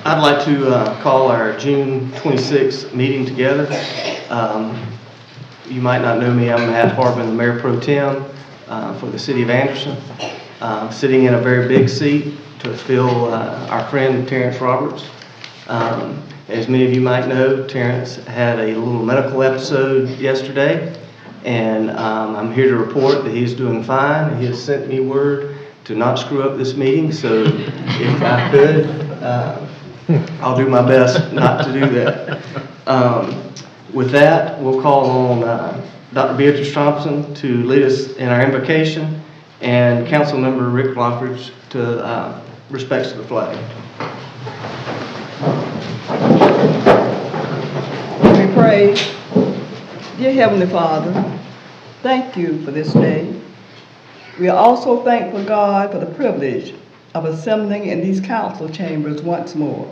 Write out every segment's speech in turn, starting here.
I'd like to call our June 26th meeting together. You might not know me. I'm Matt Harbin, the Mayor Pro Tem for the City of Anderson, sitting in a very big seat to fill our friend Terrence Roberts. As many of you might know, Terrence had a little medical episode yesterday, and I'm here to report that he's doing fine. He has sent me word to not screw up this meeting, so if I could, I'll do my best not to do that. With that, we'll call on Dr. Beatrice Thompson to lead us in our invocation, and Council Member Rick Laughridge to respects to the flag. We pray. Dear Heavenly Father, thank you for this day. We are also thankful, God, for the privilege of assembling in these council chambers once more.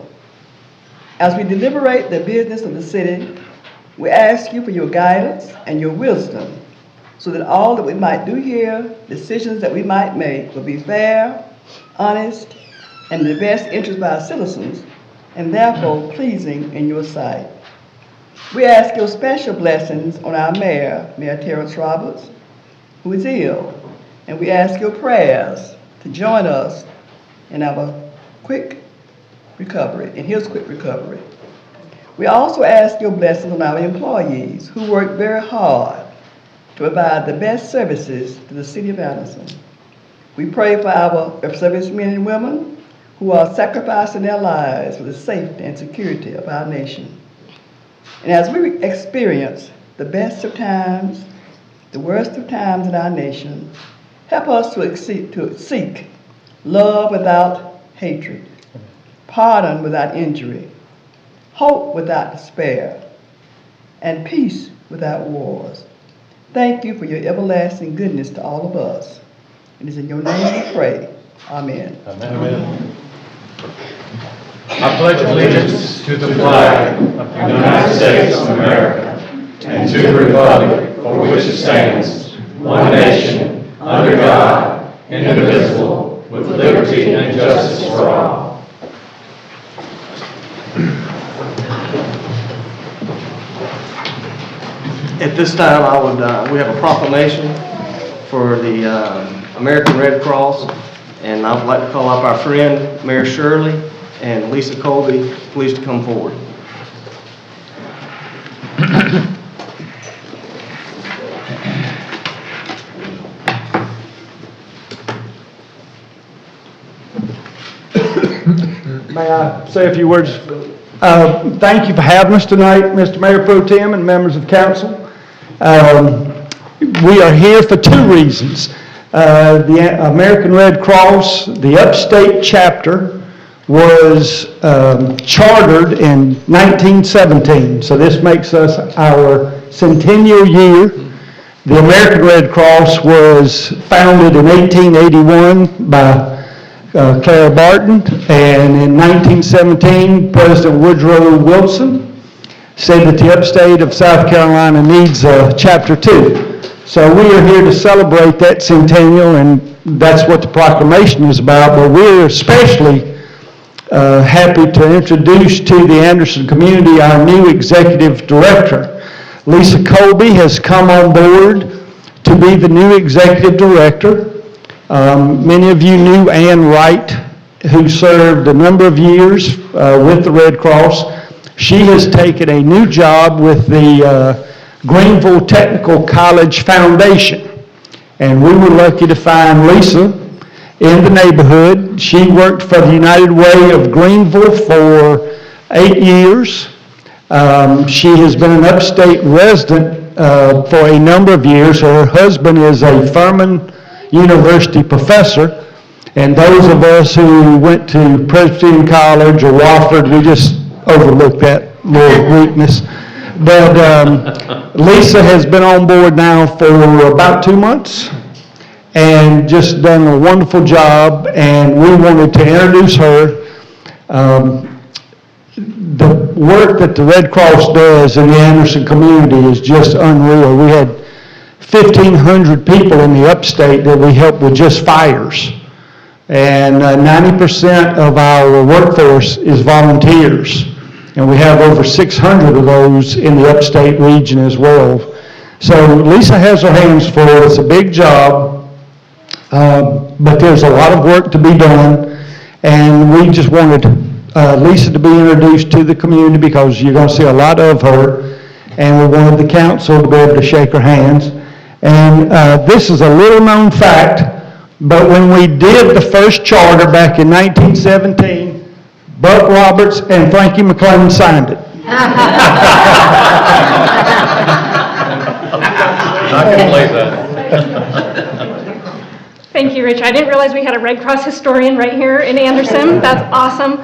As we deliberate the business of the city, we ask you for your guidance and your wisdom so that all that we might do here, decisions that we might make, will be fair, honest, and in the best interest of our citizens, and therefore pleasing in your sight. We ask your special blessings on our Mayor Terrence Roberts, who is ill, and we ask your prayers to join us in our quick recovery, in his quick recovery. We also ask your blessings on our employees who work very hard to provide the best services to the City of Anderson. We pray for our servicemen and women who are sacrificing their lives for the safety and security of our nation. And as we experience the best of times, the worst of times in our nation, help us to seek love without hatred, pardon without injury, hope without despair, and peace without wars. Thank you for your everlasting goodness to all of us. It is in your name we pray. Amen. Amen. I pledge allegiance to the flag of the United States of America and to the republic for which it stands, one nation, under God, indivisible, with liberty and justice for all. At this time, we have a proclamation for the American Red Cross, and I would like to call up our friend, Mayor Shirley and Lisa Colby, please to come forward. May I say a few words? Thank you for having us tonight, Mr. Mayor Pro Tem and members of council. We are here for two reasons. The American Red Cross, the upstate chapter, was chartered in 1917, so this makes us our centennial year. The American Red Cross was founded in 1881 by Clara Barton, and in 1917, President Woodrow Wilson said that the upstate of South Carolina needs a Chapter 2. So we are here to celebrate that centennial, and that's what the proclamation is about, but we're especially happy to introduce to the Anderson community our new executive director. Lisa Colby has come on board to be the new executive director. Many of you knew Ann Wright, who served a number of years with the Red Cross. She has taken a new job with the Greenville Technical College Foundation, and we were lucky to find Lisa in the neighborhood. She worked for the United Way of Greenville for 8 years. She has been an upstate resident for a number of years. Her husband is a Furman University professor, and those of us who went to Presbyterian College or Wofford, we just overlooked that little weakness. But Lisa has been on board now for about 2 months and just done a wonderful job, and we wanted to introduce her. The work that the Red Cross does in the Anderson community is just unreal. We had 1,500 people in the upstate that we helped with just fires. And 90% of our workforce is volunteers. And we have over 600 of those in the upstate region as well. So Lisa has her hands full. It's a big job, but there's a lot of work to be done. And we just wanted Lisa to be introduced to the community because you're going to see a lot of her. And we wanted the council to be able to shake her hands. And this is a little known fact, but when we did the first charter back in 1917, Buck Roberts and Frankie McLean signed it. I can believe that. Thank you, Rich. I didn't realize we had a Red Cross historian right here in Anderson. That's awesome.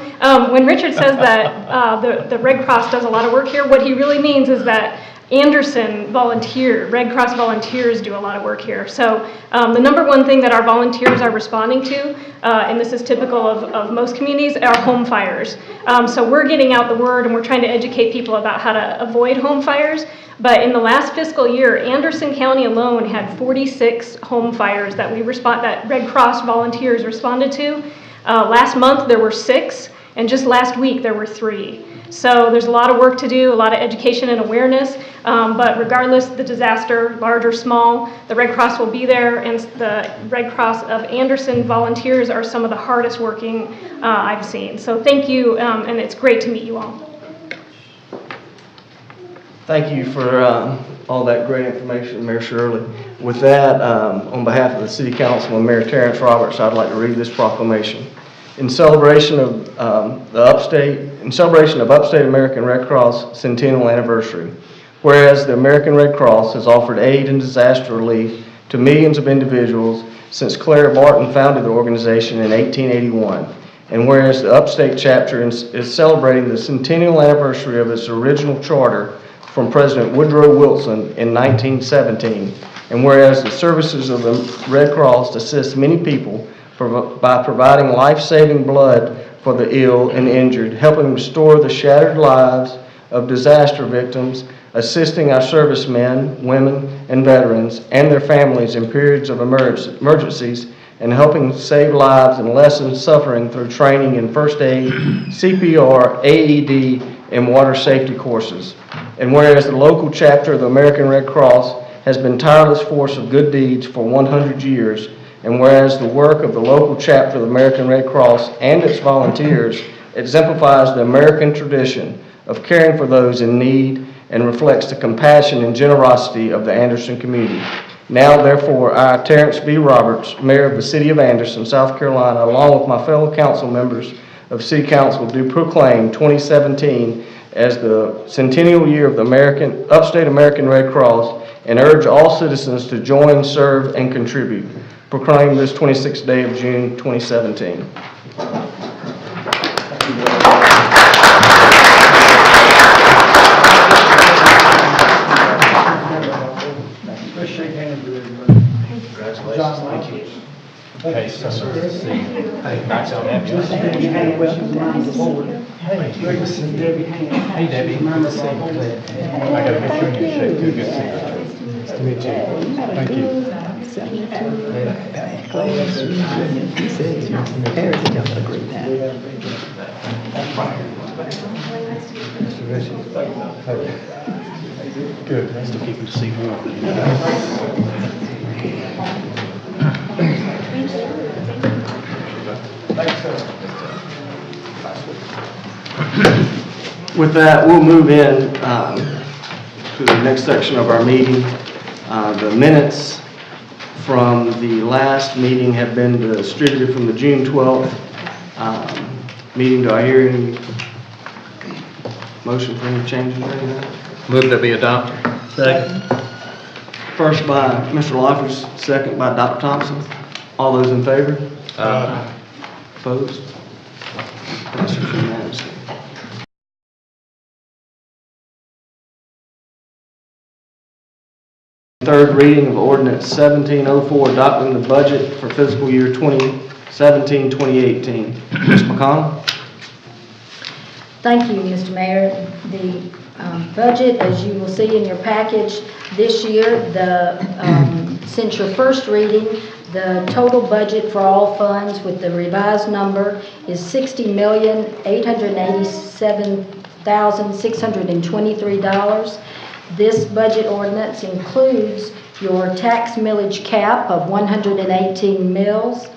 When Richard says that the Red Cross does a lot of work here, what he really means is that Anderson Red Cross volunteers do a lot of work here. So the number one thing that our volunteers are responding to, and this is typical of most communities, are home fires. So we're getting out the word and we're trying to educate people about how to avoid home fires. But in the last fiscal year, Anderson County alone had 46 home fires that that Red Cross volunteers responded to. Last month there were 6, and just last week there were 3. So there's a lot of work to do, a lot of education and awareness, but regardless the disaster, large or small, the Red Cross will be there, and the Red Cross of Anderson volunteers are some of the hardest working I've seen. So thank you, and it's great to meet you all. Thank you for all that great information, Mayor Shirley. With that, on behalf of the City Council and Mayor Terrence Roberts, I'd like to read this proclamation. In celebration of Upstate American Red Cross Centennial Anniversary, whereas the American Red Cross has offered aid and disaster relief to millions of individuals since Clara Barton founded the organization in 1881, and whereas the Upstate Chapter is celebrating the centennial anniversary of its original charter from President Woodrow Wilson in 1917, and whereas the services of the Red Cross assist many people by providing life-saving blood for the ill and injured, helping restore the shattered lives of disaster victims, assisting our servicemen, women, and veterans and their families in periods of emergencies, and helping save lives and lessen suffering through training in first aid, CPR, AED, and water safety courses. And whereas the local chapter of the American Red Cross has been a tireless force of good deeds for 100 years, and whereas the work of the local chapter of the American Red Cross and its volunteers exemplifies the American tradition of caring for those in need and reflects the compassion and generosity of the Anderson community. Now, therefore, I, Terrence B. Roberts, Mayor of the City of Anderson, South Carolina, along with my fellow council members of City Council, do proclaim 2017 as the centennial year of the Upstate American Red Cross and urge all citizens to join, serve, and contribute. Proclaim this 26th day of June 2017. Let's shake hands with everybody. Congratulations. Thank you. Okay, so let's see. Hey, Max, I'll have you. Hey, this is Debbie Hand. Hey, Debbie. Good to see you. I got to make sure you shake too. Good to see you. Nice to meet you. Thank you. Good. Nice to keep you to see more. With that, we'll move in to the next section of our meeting. The minutes from the last meeting have been distributed from the June 12th meeting. Do I hear any motion for any changes or anything? Move that be adopted. Second. First by Mr. Laughridge, second by Dr. Thompson. All those in favor? Opposed? Passes unanimously. Third reading of Ordinance 1704, adopting the budget for fiscal year 2017-2018. Ms. McConnell? Thank you, Mr. Mayor. The budget, as you will see in your package this year, since your first reading, The total budget for all funds with the revised number is $60,887,623. This budget ordinance includes your tax millage cap of 118 mills.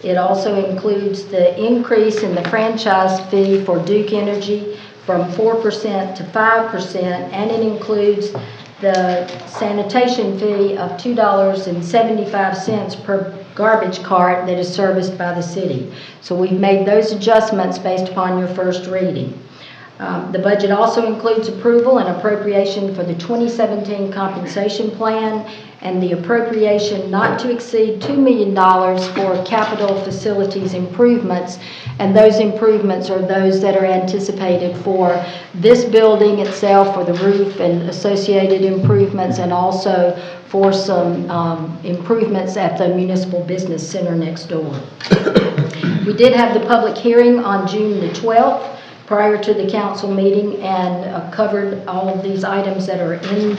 It also includes the increase in the franchise fee for Duke Energy from 4% to 5%, and it includes the sanitation fee of $2.75 per garbage cart that is serviced by the city. So we've made those adjustments based upon your first reading. The budget also includes approval and appropriation for the 2017 compensation plan and the appropriation not to exceed $2 million for capital facilities improvements. And those improvements are those that are anticipated for this building itself, for the roof and associated improvements, and also for some improvements at the Municipal Business Center next door. We did have the public hearing on June the 12th prior to the council meeting, and covered all of these items that are in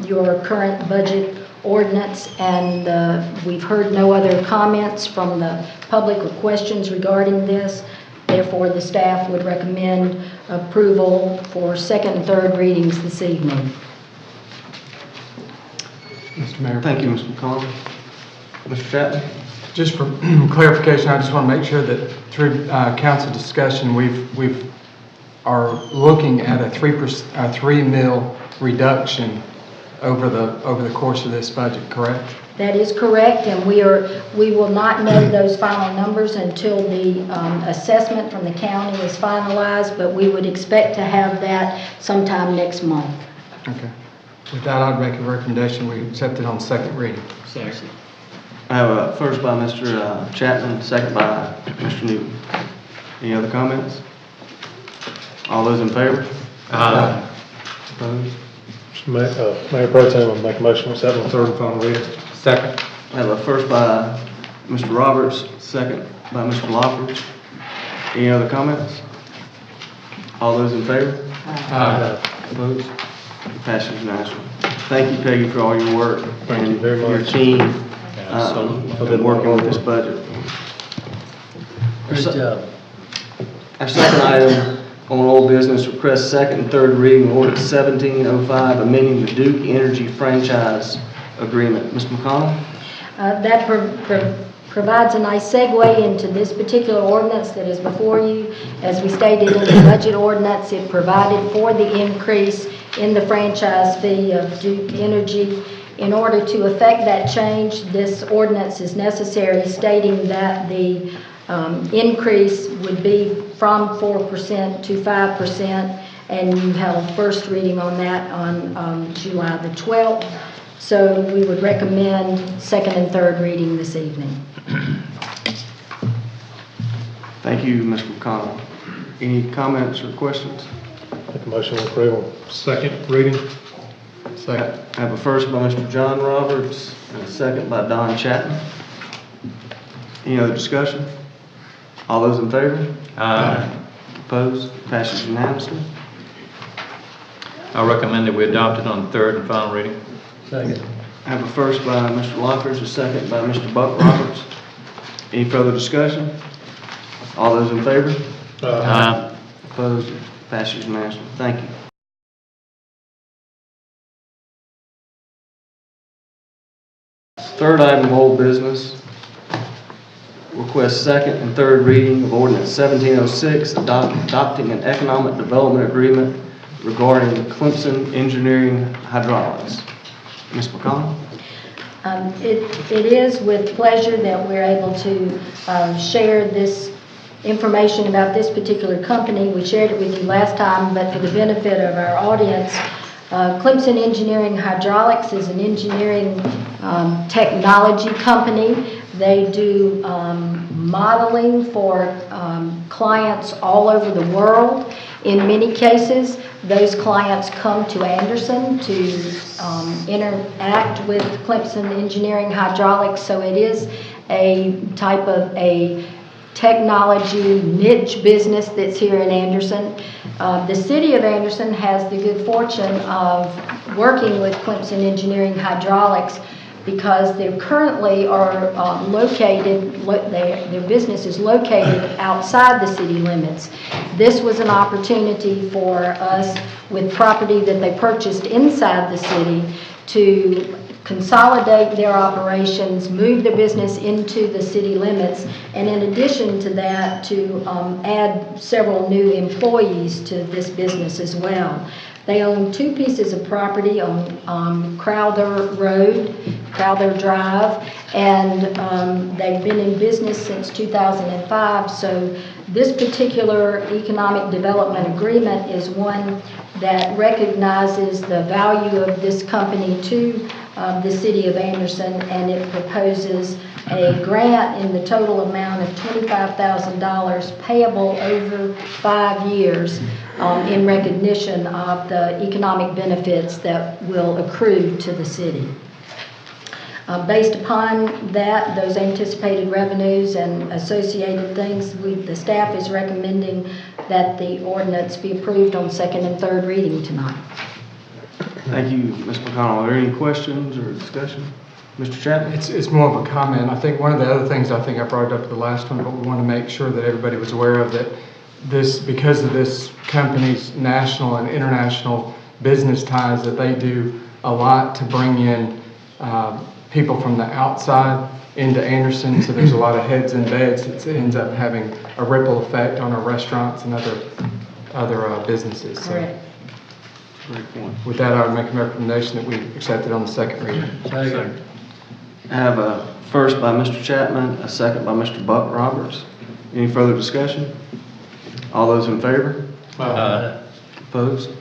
your current budget ordinance, and we've heard no other comments from the public or questions regarding this. Therefore, the staff would recommend approval for second and third readings this evening. Mr. Mayor. Thank you, Mr. McCollum. Mr. Chapman? Just for clarification, I just want to make sure that through council discussion, we are looking at a 3 mil reduction over the course of this budget, correct? That is correct, and we will not know those final numbers until the assessment from the county is finalized, but we would expect to have that sometime next month. Okay. With that, I'd make a recommendation we accept it on second reading. Second. I have a first by Mr. Chapman, second by Mr. Newton. Any other comments? All those in favor? Aye. Opposed? Mayor Pro Tem, I'll make a motion to accept on third and final reading. Second. I have a first by Mr. Roberts, second by Mr. Laughridge. Any other comments? All those in favor? Aye. Opposed? Passes unanimously. Thank you, Peggy, for all your work. Thank you very and your much. team Absolutely. in working with this budget. Good job. Our second item on old business, request second and third reading of ordinance 1705, amending the Duke Energy franchise agreement. Mr. McConnell? That provides a nice segue into this particular ordinance that is before you. As we stated in the budget ordinance, it provided for the increase in the franchise fee of Duke Energy. In order to effect that change, this ordinance is necessary, stating that the increase would be from 4% to 5%, and you have a first reading on that on July the 12th. So we would recommend second and third reading this evening. Thank you, Mr. McConnell. Any comments or questions? Make a motion to approve on second reading. Second. I have a first by Mr. John Roberts and a second by Don Chapman. Any other discussion? All those in favor? Aye. Opposed? Passes unanimously. I recommend that we adopt it on third and final reading. Second. I have a first by Mr. Laughridge, a second by Mr. Buck Roberts. Any further discussion? All those in favor? Aye. Opposed? Passes unanimously. Thank you. Third item of old business, request second and third reading of ordinance 1706, adopting an economic development agreement regarding Clemson Engineering Hydraulics. Ms. McConnell? It is with pleasure that we're able to share this information about this particular company. We shared it with you last time, but for the benefit of our audience, Clemson Engineering Hydraulics is an engineering technology company. They do modeling for clients all over the world. In many cases, those clients come to Anderson to interact with Clemson Engineering Hydraulics, so it is a type of a technology niche business that's here in Anderson. The city of Anderson has the good fortune of working with Clemson Engineering Hydraulics because they currently are their business is located outside the city limits. This was an opportunity for us, with property that they purchased inside the city, to consolidate their operations, move their business into the city limits, and in addition to that, to add several new employees to this business as well. They own 2 pieces of property on Crowther Road, Crowther Drive, and they've been in business since 2005. So this particular economic development agreement is one that recognizes the value of this company to the city of Anderson, and it proposes a grant in the total amount of $25,000 payable over 5 years in recognition of the economic benefits that will accrue to the city. Based upon that, those anticipated revenues and associated things, the staff is recommending that the ordinance be approved on second and third reading tonight. Thank you, Ms. McConnell. Are there any questions or discussion? Mr. Chapman? It's more of a comment. I think one of the other things, I think I brought it up at the last one, but we want to make sure that everybody was aware of that because of this company's national and international business ties, that they do a lot to bring in people from the outside into Anderson. So there's a lot of heads and beds. It ends up having a ripple effect on our restaurants and other businesses. So Correct. Great point. with that, I would make a recommendation that we accept it on the second reading. Second. I have a first by Mr. Chapman, a second by Mr. Buck Roberts. Any further discussion? All those in favor? Opposed?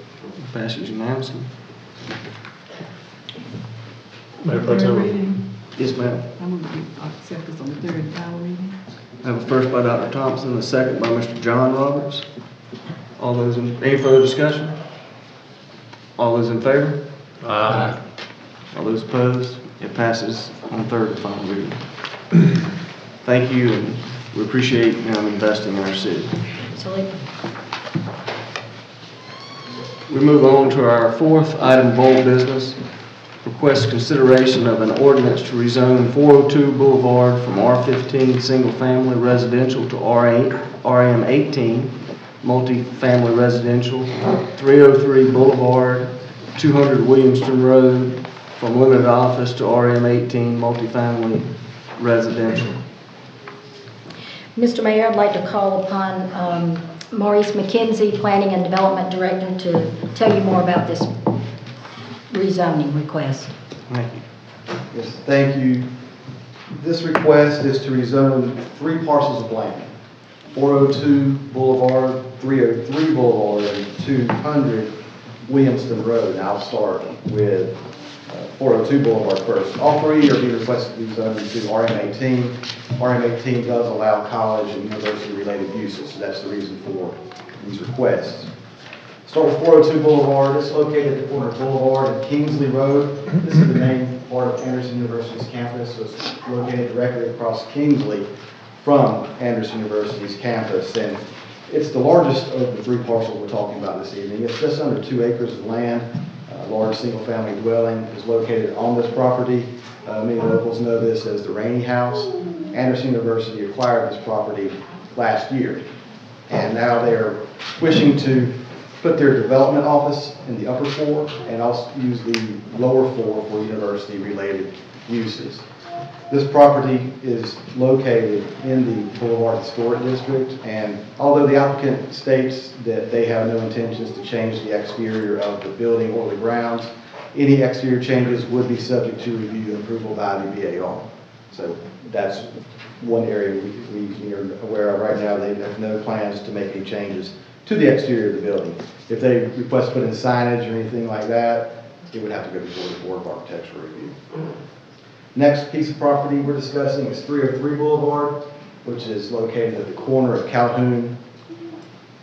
Passes unanimously. Mayor Pro Third Tem. reading. Yes, ma'am. I'm going to accept this on the third and final reading. I have a first by Dr. Thompson, a second by Mr. John Roberts. All those any further discussion? All those in favor? Aye. All those opposed? It passes on third and final reading. Thank you, and we appreciate investing in our city. Absolutely. We move on to our fourth item of old business. Request consideration of an ordinance to rezone 402 Boulevard from R15 Single Family Residential to RM18 Multi-Family Residential, 303 Boulevard, 200 Williamston Road, from limited office to RM18 Multi-Family Residential. Mr. Mayor, I'd like to call upon Maurice McKenzie, Planning and Development Director, to tell you more about this rezoning request. Thank you. Yes, thank you. This request is to rezone 3 parcels of land: 402 Boulevard, 303 Boulevard, and 200 Williamston Road. And I'll start with 402 Boulevard first. All 3 are being requested to be zoned to RM18. RM18 does allow college and university-related uses, so that's the reason for these requests. Start with 402 Boulevard. It's located at the corner of Boulevard and Kingsley Road. This is the main part of Anderson University's campus, so it's located directly across Kingsley from Anderson University's campus. And it's the largest of the 3 parcels we're talking about this evening. It's just under 2 acres of land. A large single-family dwelling is located on this property. Many locals know this as the Rainey House. Anderson University acquired this property last year, and now they're wishing to put their development office in the upper floor and also use the lower floor for university-related uses. This property is located in the Boulevard Historic District, and although the applicant states that they have no intentions to change the exterior of the building or the grounds, any exterior changes would be subject to review and approval by the BAR. So that's one area we are aware of right now. They have no plans to make any changes to the exterior of the building. If they request to put in signage or anything like that, it would have to go before the Board of Architectural Review. Next piece of property we're discussing is 303 Boulevard, which is located at the corner of Calhoun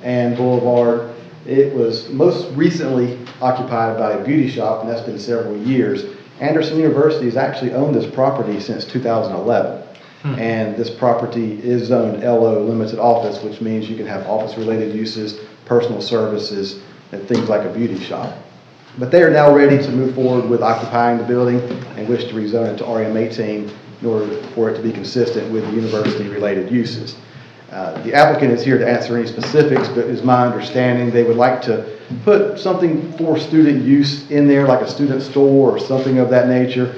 and Boulevard. It was most recently occupied by a beauty shop, and that's been several years. Anderson University has actually owned this property since 2011. And this property is zoned LO, limited office, which means you can have office-related uses, personal services, and things like a beauty shop. But they are now ready to move forward with occupying the building and wish to rezone it to RM18 in order for it to be consistent with the university-related uses. The applicant is here to answer any specifics, but it's my understanding they would like to put something for student use in there, like a student store or something of that nature.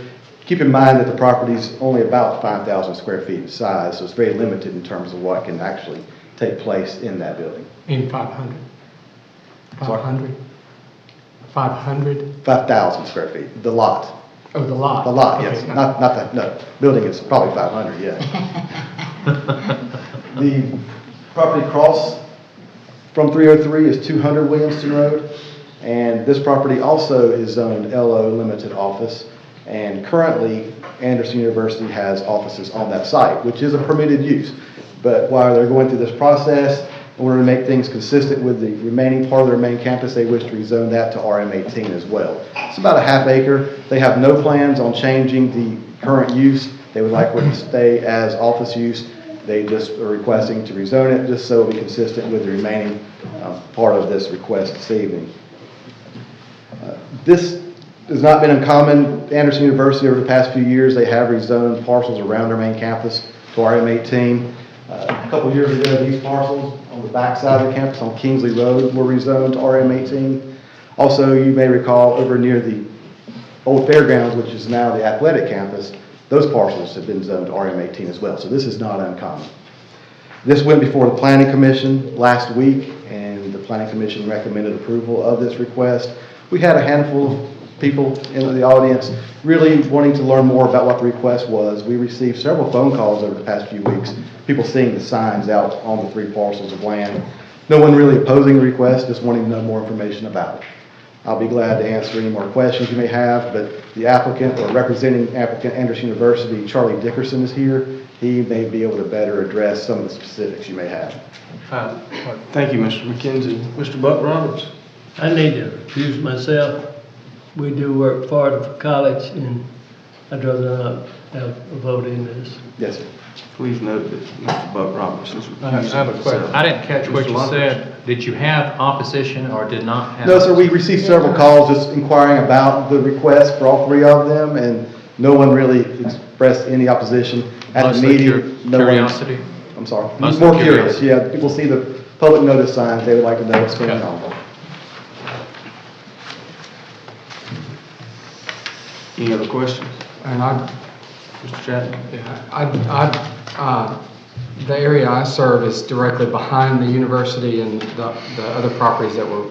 Keep in mind that the property is only about 5,000 square feet in size, so it's very limited in terms of what can actually take place in that building. In 500? 500? 500? 5,000 square feet, the lot. Oh, the lot? The lot, Okay. yes, not that, no, building is probably 500, yeah. The property across from 303 is 200 Williamston Road, and this property also is zoned LO Limited Office, and currently Anderson University has offices on that site, which is a permitted use. But while they're going through this process, in order to make things consistent with the remaining part of their main campus, they wish to rezone that to RM18 as well. It's about a half acre. They have no plans on changing the current use. They would like it to stay as office use. They just are requesting to rezone it just so it'll be consistent with the remaining part of this request this evening. This has not been uncommon. Anderson University over the past few years, they have rezoned parcels around their main campus to RM18. A couple of years ago, these parcels on the back side of the campus on Kingsley Road were rezoned to RM18. Also, you may recall over near the old fairgrounds, which is now the athletic campus, those parcels have been zoned to RM18 as well, so this is not uncommon. This went before the Planning Commission last week, and the Planning Commission recommended approval of this request. We had a handful of people in the audience really wanting to learn more about what the request was. We received several phone calls over the past few weeks, people seeing the signs out on the 3 parcels of land. No one really opposing the request, just wanting to know more information about it. I'll be glad to answer any more questions you may have, but the applicant or representing applicant Anderson University, Charlie Dickerson, is here. He may be able to better address some of the specifics you may have. Thank you, Mr. McKenzie. Mr. Buck Roberts? I need to recuse myself. We do work part of college, and I'd rather not have a vote in this. Yes, sir. Please note that Mr. Buck Roberts is I have a question. I didn't catch what you said. Did you have opposition or did not have? No, sir, we received several calls just inquiring about the request for all 3 of them, and no one really expressed any opposition. At the Mostly meeting, no one- curiosity? I'm sorry. Mostly More curious, curiosity. yeah. People see the public notice signs, they would like to know what's going Okay. on. Any other questions? And I, Mr. Chapman? the area I serve is directly behind the university and the other properties that were,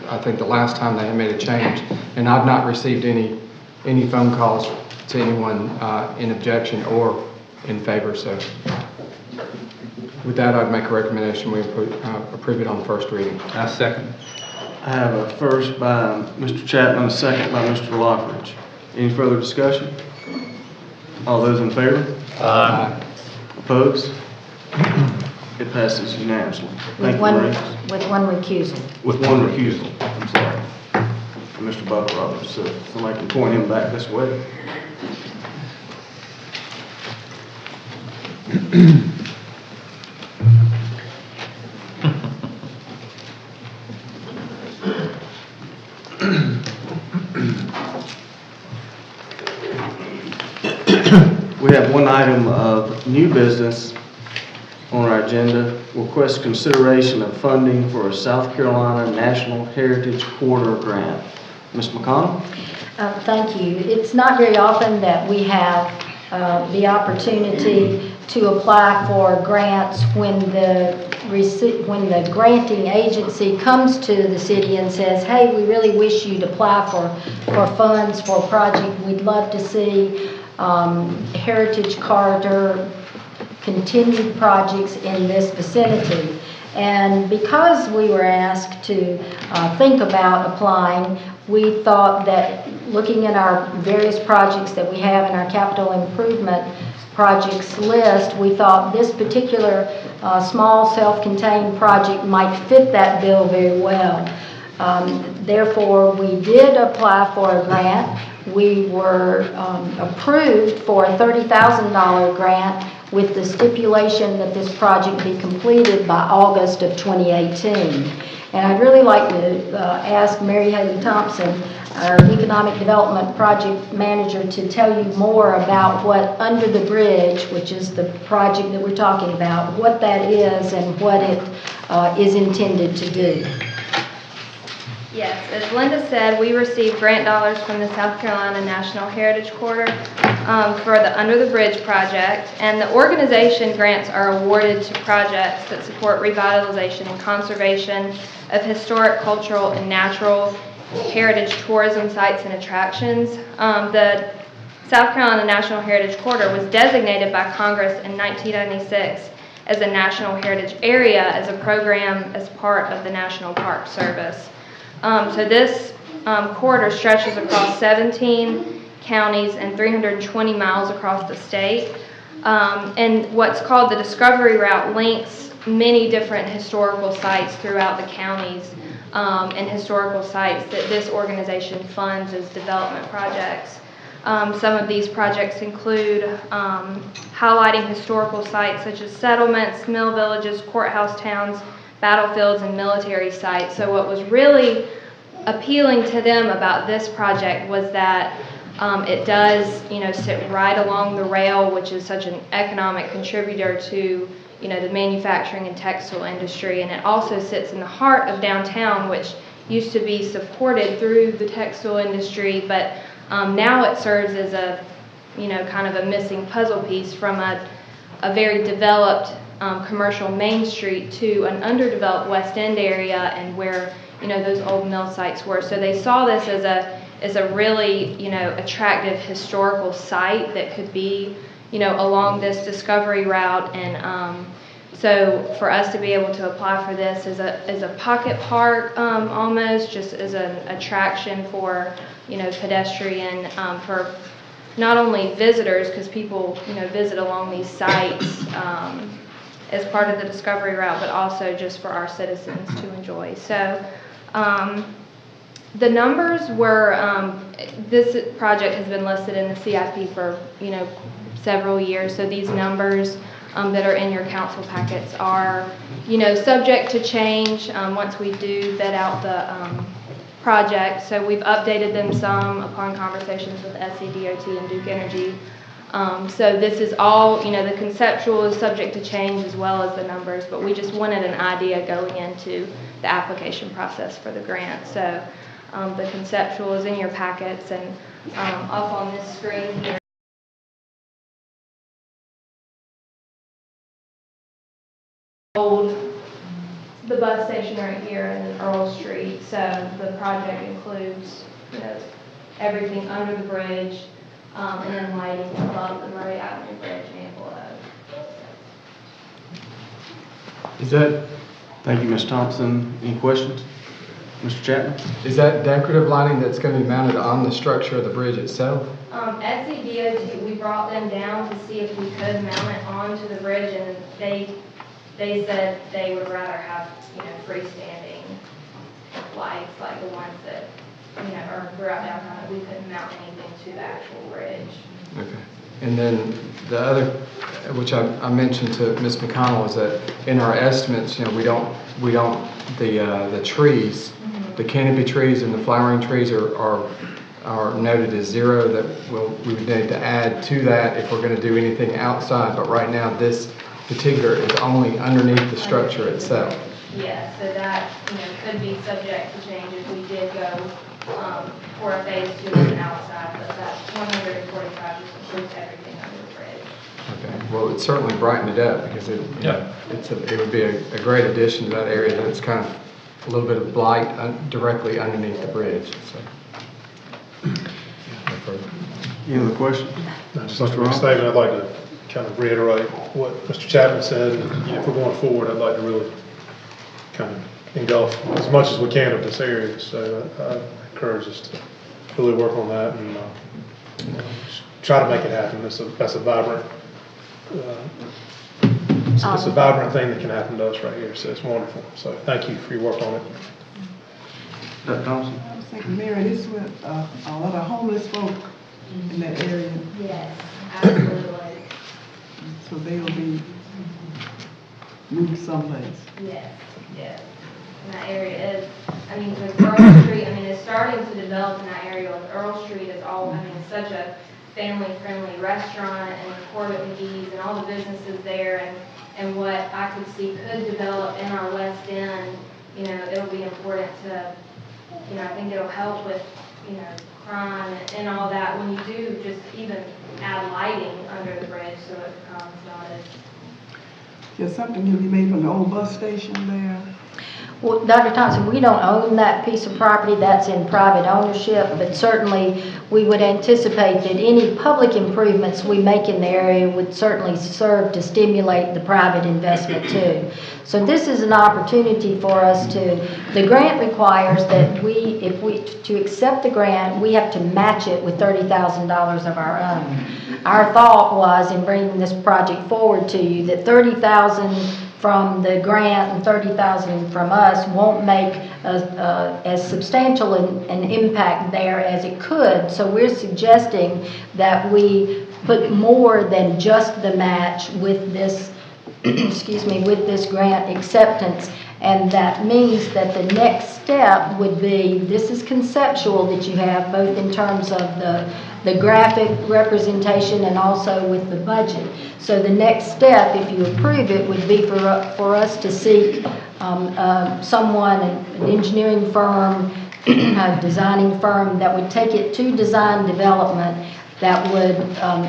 I think the last time they had made a change. And I've not received any phone calls to anyone in objection or in favor, so. With that, I'd make a recommendation, we approve it on first reading. I second. I have a first by Mr. Chapman, a second by Mr. Laughridge. Any further discussion? All those in favor? Aye. Opposed? It passes unanimously. Thank you, Ray. With one recusal. With one recusal, I'm sorry. For Mr. Buck Roberts, so somebody can point him back this way. We have one item of new business on our agenda. Request consideration of funding for a South Carolina National Heritage Corridor grant. Ms. McConnell? Thank you. It's not very often that we have the opportunity to apply for grants when the granting agency comes to the city and says, hey, we really wish you'd apply for funds for a project. We'd love to see Heritage Corridor continued projects in this vicinity. And because we were asked to think about applying, we thought that looking at our various projects that we have in our capital improvement projects list, we thought this particular small self-contained project might fit that bill very well. Therefore, we did apply for a grant. We were approved for a $30,000 grant with the stipulation that this project be completed by August of 2018. And I'd really like to ask Mary Haley Thompson, our Economic Development Project Manager, to tell you more about what Under the Bridge, which is the project that we're talking about, what that is and what it is intended to do. Yes, as Linda said, we received grant dollars from the South Carolina National Heritage Corridor for the Under the Bridge project, and the organization grants are awarded to projects that support revitalization and conservation of historic, cultural, and natural heritage tourism sites and attractions. The South Carolina National Heritage Corridor was designated by Congress in 1996 as a National Heritage Area as a program as part of the National Park Service. So this corridor stretches across 17 counties and 320 miles across the state. And what's called the Discovery Route links many different historical sites throughout the counties and historical sites that this organization funds as development projects. Some of these projects include highlighting historical sites such as settlements, mill villages, courthouse towns, battlefields, and military sites. So what was really appealing to them about this project was that it does, sit right along the rail, which is such an economic contributor to, the manufacturing and textile industry, and it also sits in the heart of downtown, which used to be supported through the textile industry, but now it serves as a, kind of a missing puzzle piece from a very developed commercial Main Street to an underdeveloped West End area, and where those old mill sites were. So they saw this as a really attractive historical site that could be along this Discovery Route, and so for us to be able to apply for this as a pocket park, almost just as an attraction for pedestrian, for not only visitors, because people visit along these sites as part of the Discovery Route, but also just for our citizens to enjoy. So the numbers were, this project has been listed in the CIP for several years, so these numbers that are in your council packets are subject to change once we do vet out the project. So we've updated them some upon conversations with SCDOT and Duke Energy. So this is all, the conceptual is subject to change as well as the numbers, but we just wanted an idea going into the application process for the grant. So the conceptual is in your packets, and up on this screen here, the bus station right here in Earl Street. So the project includes everything under the bridge, and then lighting above the Murray Avenue Bridge and below. Is that, Thank you, Ms. Thompson. Any questions? Mr. Chapman? is that decorative lighting that's going to be mounted on the structure of the bridge itself? SCDOT, we brought them down to see if we could mount it onto the bridge, and they said they would rather have, freestanding lights like the ones that, are throughout downtown. We couldn't mount anything to the actual bridge. Okay. And then the other, which I mentioned to Ms. McConnell, is that in our estimates, the trees, the canopy trees and the flowering trees are noted as zero, that we would need to add to that if we're going to do anything outside. But right now, this particular is only underneath the structure itself. Yeah, so that, could be subject to change if we did go for a phase 2 on the outside, but that 145 just includes everything under the bridge. Okay. Well, it certainly brightened it up, because it would be a great addition to that area. That it's kind of a little bit of light directly underneath the bridge. So. Any other questions? Just like a statement, I'd like to kind of reiterate what Mr. Chapman said. If we're going forward, I'd like to really kind of engulf as much as we can of this area. So I encourage us to really work on that and try to make it happen. That's a vibrant, it's a vibrant thing that can happen to us right here. So it's wonderful. So thank you for your work on it. Dr. Thompson? I was thinking, Mary, this with a lot of homeless folk in that area, Yes, absolutely. so they'll be moved someplace. Yes, yes. And that area is, I mean, with Earl Street, I mean, it's starting to develop in that area. With Earl Street is all, I mean, it's such a family-friendly restaurant, and Corbett McGee's and all the businesses there, and what I could see could develop in our West End, you know, it'll be important to, you know, I think it'll help with, you know, crime and all that when you do just even add lighting under the bridge so it becomes not as. Just something can be made from the old bus station there. Well, Dr. Thompson, we don't own that piece of property, that's in private ownership, but certainly we would anticipate that any public improvements we make in the area would certainly serve to stimulate the private investment too. So this is an opportunity for us the grant requires that to accept the grant, we have to match it with $30,000 of our own. Our thought was in bringing this project forward to you that $30,000 from the grant and $30,000 from us won't make as substantial an impact there as it could. So we're suggesting that we put more than just the match with this, excuse me, with this grant acceptance. And that means that the next step would be, this is conceptual that you have both in terms of the graphic representation and also with the budget. So the next step, if you approve it, would be for us to seek someone, an engineering firm, a designing firm that would take it to design development, that would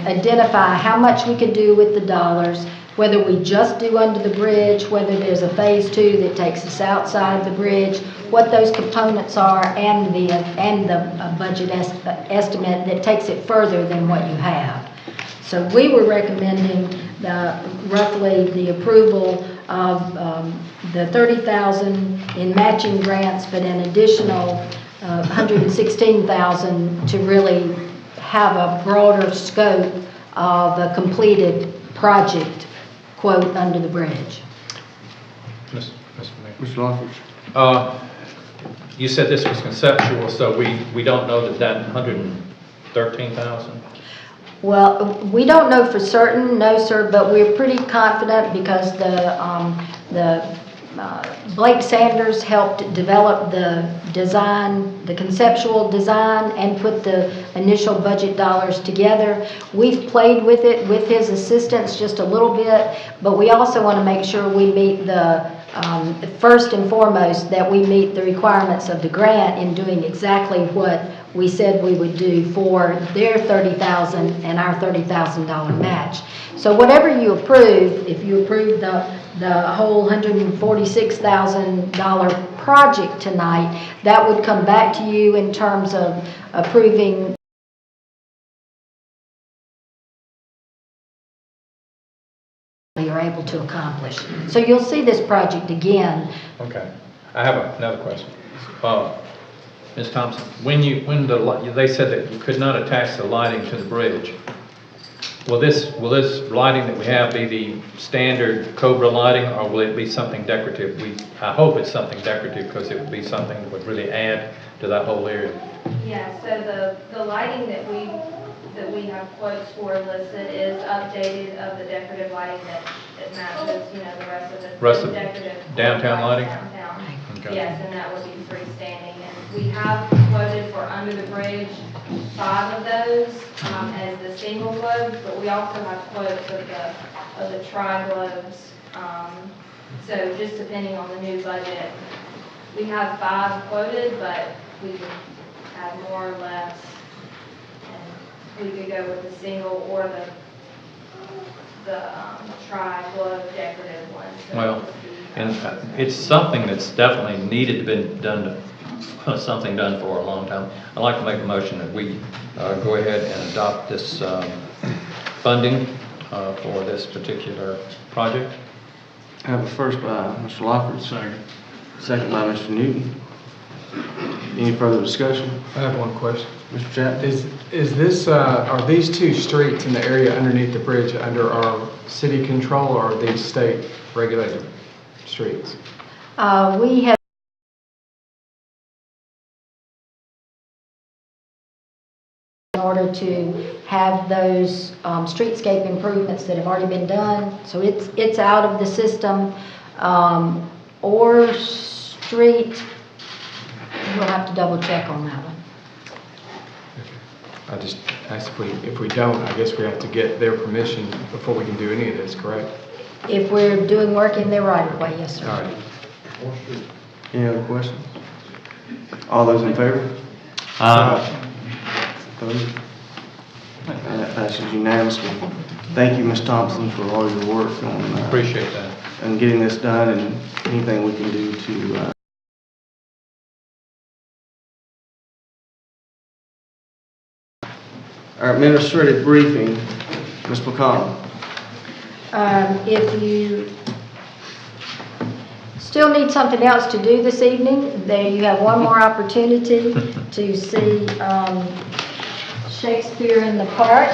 identify how much we could do with the dollars, whether we just do under the bridge, whether there's a phase 2 that takes us outside the bridge, what those components are, and the budget estimate that takes it further than what you have. So we were recommending roughly the approval of the $30,000 in matching grants, but an additional $116,000 to really have a broader scope of a completed project, quote, under the bridge. Mr. Mayor. Mr. Laughridge? You said this was conceptual, so we don't know that 113,000? Well, we don't know for certain, no sir, but we're pretty confident because Blake Sanders helped develop the design, the conceptual design, and put the initial budget dollars together. We've played with it with his assistance just a little bit, but we also want to make sure we meet first and foremost, that we meet the requirements of the grant in doing exactly what we said we would do for their $30,000 and our $30,000 match. So whatever you approve, if you approve the whole $146,000 project tonight, that would come back to you in terms of approving you're able to accomplish. So you'll see this project again. Okay. I have another question. Ms. Thompson, they said that you could not attach the lighting to the bridge. Will this lighting that we have be the standard Cobra lighting, or will it be something decorative? I hope it's something decorative because it would be something that would really add to that whole area. Yeah, so the lighting that we have quotes for listed is updated of the decorative lighting that matches, you know, the rest of the decorative downtown lighting? Downtown. Okay. Yes, and that would be freestanding. And we have quoted for under the bridge 5 of those as the single globes, but we also have quotes of the tri-globes. So just depending on the new budget, we have 5 quoted, but we could add more or less. We could go with the single or the tri-globe decorative ones. So Well, and it's something that's definitely needed to be done, something done for a long time. I'd like to make a motion that we go ahead and adopt this funding for this particular project. I have a first by Mr. Laughridge. Second by Mr. Newton. Any further discussion? I have one question. Mr. Chapman? Is this, are these 2 streets in the area underneath the bridge under our city control, or are these state regulated streets? We have order to have those streetscape improvements that have already been done. So it's out of the system. Or Street, we'll have to double check on that one. I just asked if we don't, I guess we have to get their permission before we can do any of this, correct? If we're doing work in their right of way, yes, sir. All right. Any other questions? All those in favor? Opposed? And that passes unanimously. Thank you, Ms. Thompson, for all your work on Appreciate that. and getting this done, and anything we can do to our administrative briefing, Ms. McConnell. If you still need something else to do this evening, there you have one more opportunity to see Shakespeare in the Park.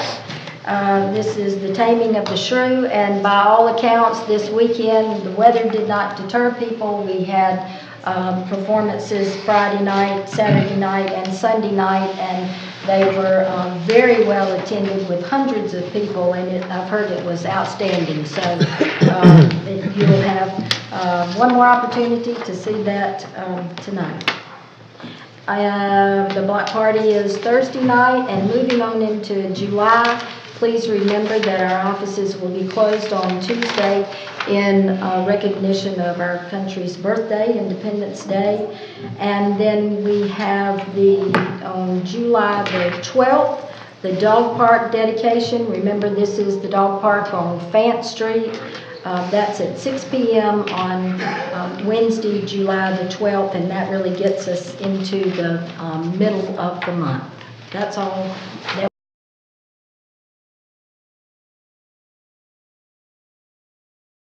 This is The Taming of the Shrew, and by all accounts, this weekend, the weather did not deter people. We had performances Friday night, Saturday night, and Sunday night, and they were very well attended with hundreds of people, and I've heard it was outstanding. So you will have one more opportunity to see that tonight. The block party is Thursday night, and moving on into July, please remember that our offices will be closed on Tuesday in recognition of our country's birthday, Independence Day. And then we have on July the 12th, the dog park dedication. Remember, this is the dog park on Fant Street. That's at 6 p.m. on Wednesday, July the 12th, and that really gets us into the middle of the month. That's all.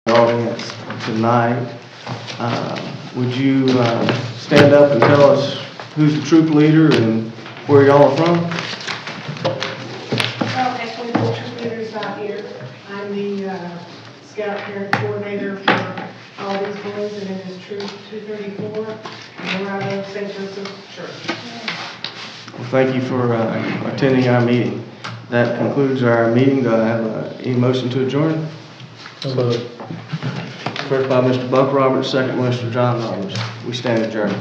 Audience tonight. Would you stand up and tell us who's the troop leader and where y'all are from? Well, actually, the troop leader's not here. I'm the scout parent coordinator for all these boys, and it is Troop 234, and we're out of St. Joseph's Church. Well, thank you for attending our meeting. That concludes our meeting. Do I have any motion to adjourn? First by Mr. Buck Roberts, second by Mr. John Roberts. We stand adjourned.